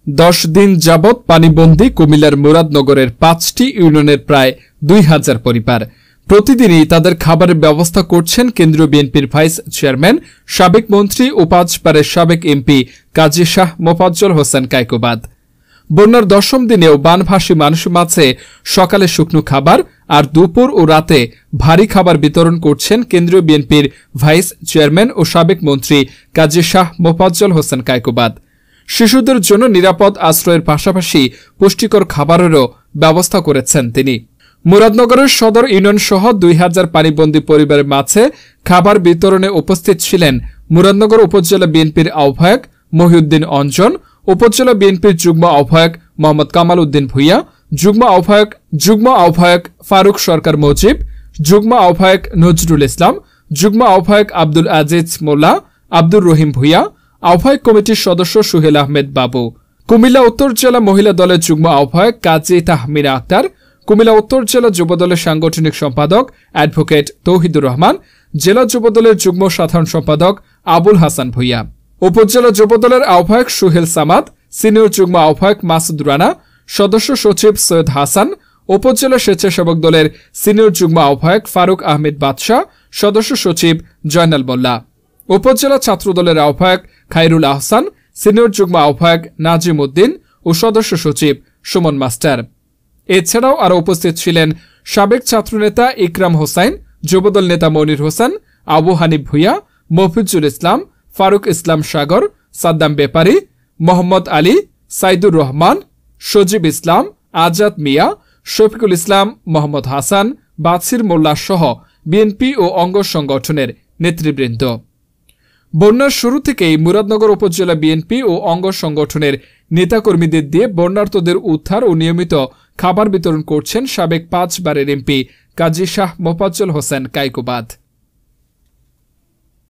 10 দিন যাবৎ পানিবন্দী কুমিল্লার মুরাদনগরের 5টি ইউনিয়নের প্রায় 2000 পরিবার। প্রতিদিনই তাদের খাবারের ব্যবস্থা করছেন কেন্দ্রীয় বিএনপির ভাইস চেয়ারম্যান, সাবেক মন্ত্রী ও 5 বারের সাবেক এমপি কাজী শাহ মোফাজ্জল হোসেন কায়কোবাদ। বন্যার 10ম দিনেও বানভাসী মানুষের মাঝে সকালে শুকনো খাবার আর দুপুর ও রাতে ভারী খাবার বিতরণ করছেন কেন্দ্রীয় বিএনপির ভাইস চেয়ারম্যান ও সাবেক মন্ত্রী কাজী শাহ মোফাজ্জল হোসেন কায়কোবাদ। শিশুদের জন্য নিরাপদ আশ্রয়ের পাশাপাশি পুষ্টিকর খাবারেরও ব্যবস্থা করেছেন তিনি। মুরাদনগরের সদর ইউনিয়ন সহ 2000 পানিবন্দী পরিবারের মাঝে খাবার বিতরণে উপস্থিত ছিলেন মুরাদনগর উপজেলা বিএনপির আহ্বায়ক মহিউদ্দিন অঞ্জন, উপজেলা বিএনপির যুগ্ম আহ্বায়ক মোহাম্মদ কামাল উদ্দিন ভূঁইয়া, যুগ্ম আহ্বায়ক ফারুক সরকার মুজিব, যুগ্ম আহ্বায়ক নজরুল ইসলাম, যুগ্ম আহ্বায়ক আব্দুল আজিজ মোল্লা, আব্দুর রহিম ভূঁইয়া, আহ্বায়ক কমিটির সদস্য সুহেল আহমেদ বাবু, কুমিল্লা উত্তর জেলা মহিলা দলের যুগ্ম আহ্বায়ক কাজী তাহমিনা আক্তার, কুমিল্লা উত্তর জেলা যুবদলের সাংগঠনিক সম্পাদক অ্যাডভোকেট তৌহিদুর রহমান, জেলা যুবদলের যুগ্ম সাধারণ সম্পাদক আবুল হাসান ভূঁইয়া, উপজেলা যুবদলের আহ্বায়ক সুহেল সামাদ, সিনিয়র যুগ্ম আহ্বায়ক মাসুদ রানা, সদস্য সচিব সৈয়দ হাসান, উপজেলা স্বেচ্ছাসেবক দলের সিনিয়র যুগ্ম আহ্বায়ক ফারুক আহমেদ বাদশাহ, সদস্য সচিব জয়নাল মোল্লা, উপজেলা ছাত্রদলের আহ্বায়ক খায়রুল আহসান, সিনিয়র যুগ্ম আহ্বায়ক নাজিম উদ্দিন ও সদস্য সচিব সুমন মাস্টার। এছাড়াও আরও উপস্থিত ছিলেন সাবেক ছাত্রনেতা ইকরাম হোসাইন, যুবদল নেতা মনির হোসেন, আবু হানিফ ভূঁইয়া, মফিজুল ইসলাম, ফারুক ইসলাম সাগর, সাদ্দাম বেপারী, মোহাম্মদ আলী, সাইদুর রহমান, সজীব ইসলাম, আজাদ মিয়া, শফিকুল ইসলাম, মোহাম্মদ হাসান, বাছির মোল্লা সহ বিএনপি ও অঙ্গ সংগঠনের নেতৃবৃন্দ। বন্যার শুরু থেকেই মুরাদনগর উপজেলা বিএনপি ও অঙ্গ সংগঠনের নেতাকর্মীদের দিয়ে বন্যার্তদের উদ্ধার ও নিয়মিত খাবার বিতরণ করছেন সাবেক 5 বারের এমপি কাজী শাহ মোফাজ্জল হোসেন কায়কোবাদ।